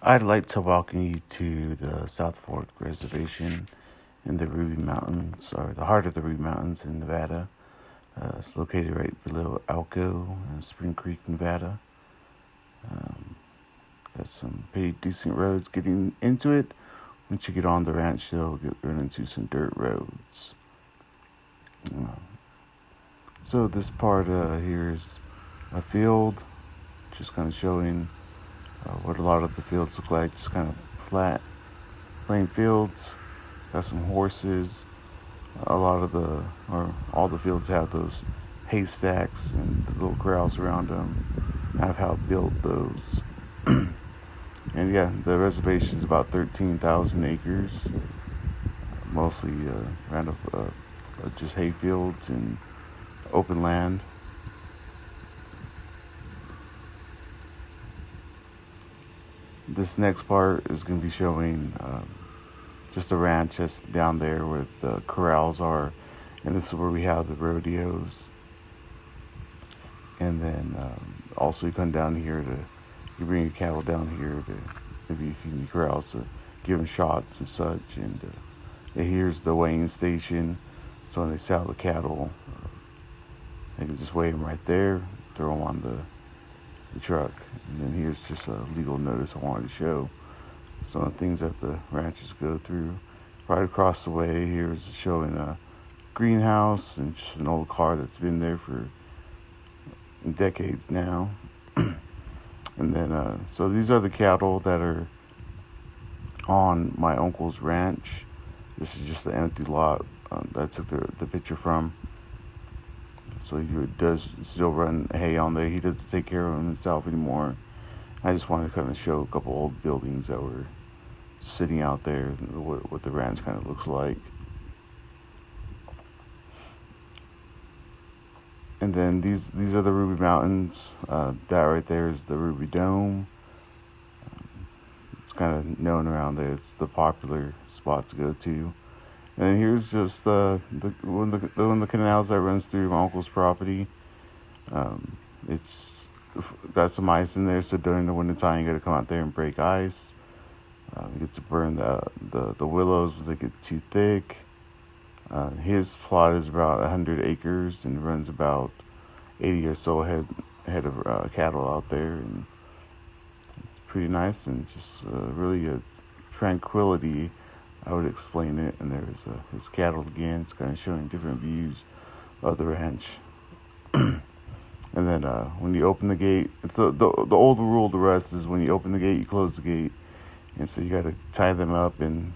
I'd like to welcome you to the South Fork Reservation in the Ruby Mountains, or the heart of the Ruby Mountains in Nevada. It's located right below Alco and Spring Creek, Nevada. Got some pretty decent roads getting into it. Once you get on the ranch, you'll run into some dirt roads. So this part here is a field, just kind of showing what a lot of the fields look like, just kind of flat, plain fields. Got some horses. All the fields have those haystacks and the little corrals around them. I've helped build those. And yeah, the reservation is about 13,000 acres, mostly around just hay fields and open land. This next part is going to be showing just a ranch that's down there where the corrals are, and this is where we have the rodeos. And then also you come down here you bring your cattle down here to, if you feed the corrals, to give them shots and such. And here's the weighing station, so when they sell the cattle, they can just weigh them right there, throw them on the truck. And then here's just a legal notice I wanted to show. Some of the things that the ranchers go through. Right across the way here is showing a greenhouse and just an old car that's been there for decades now. And then, so these are the cattle that are on my uncle's ranch. This is just an empty lot that I took the picture from. So he does still run hay on there. He doesn't take care of himself anymore. I just wanted to kind of show a couple old buildings that were sitting out there, what the ranch kind of looks like. And then these are the Ruby Mountains. That right there is the Ruby Dome. It's kind of known around there. It's the popular spot to go to. And then here's just one of the canals that runs through my uncle's property. It's got some ice in there, so during the wintertime you got to come out there and break ice. You get to burn the willows if they get too thick. His plot is about 100 acres and runs about 80 or so head of cattle out there, and it's pretty nice and just really a tranquility, I would explain it. And there's his cattle again. It's kind of showing different views of the ranch. And then when you open the gate, it's the old rule to rest is when you open the gate, you close the gate. And so you got to tie them up and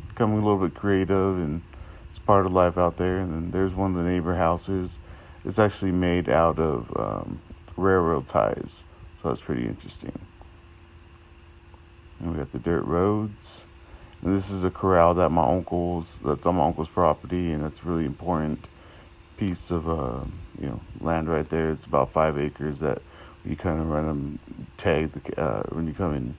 become a little bit creative, and it's part of life out there. And then there's one of the neighbor houses. It's actually made out of railroad ties, so that's pretty interesting. And we got the dirt roads. And this is a corral that's on my uncle's property, and that's a really important piece of land right there. It's about 5 acres that you kind of run them, tag when you come in.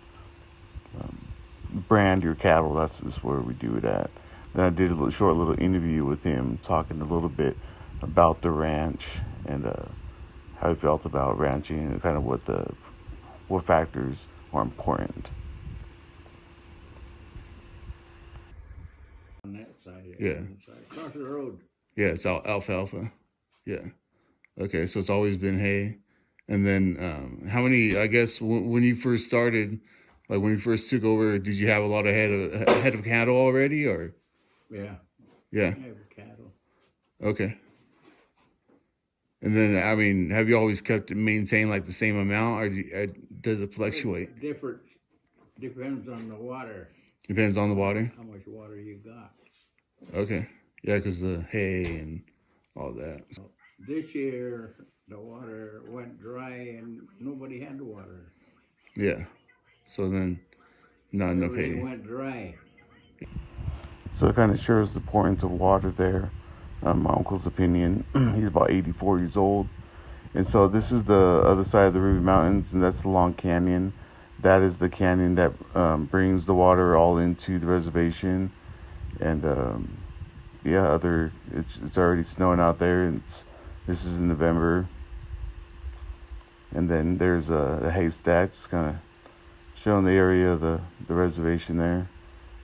Brand your cattle. That's just where we do it at. Then I did a short little interview with him, talking a little bit about the ranch and how he felt about ranching and kind of what factors are important. On that side, Yeah. across the road. Yeah, it's alfalfa. Yeah. Okay, so it's always been hay. And then how many? I guess when you first started, like when you first took over, did you have a lot of head of cattle already, or? Yeah, Yeah. I have cattle. Okay. And then, I mean, have you always maintained like the same amount, or does it fluctuate? Different, depends on the water. Depends on the water. How much water you got. Okay. Yeah, because the hay and all that. This year, the water went dry and nobody had water. Yeah. So then, not enough hay. Everything went dry. So it kind of shows the importance of water there. My uncle's opinion. He's about 84 years old. And so this is the other side of the Ruby Mountains, and that's the Long Canyon. That is the canyon that brings the water all into the reservation. And it's already snowing out there. This is in November. And then there's a haystack, just kind of showing the area of the reservation there.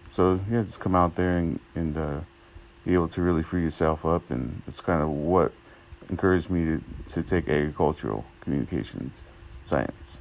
So yeah, just come out there and be able to really free yourself up, and it's kind of what encouraged me to take agricultural communications science.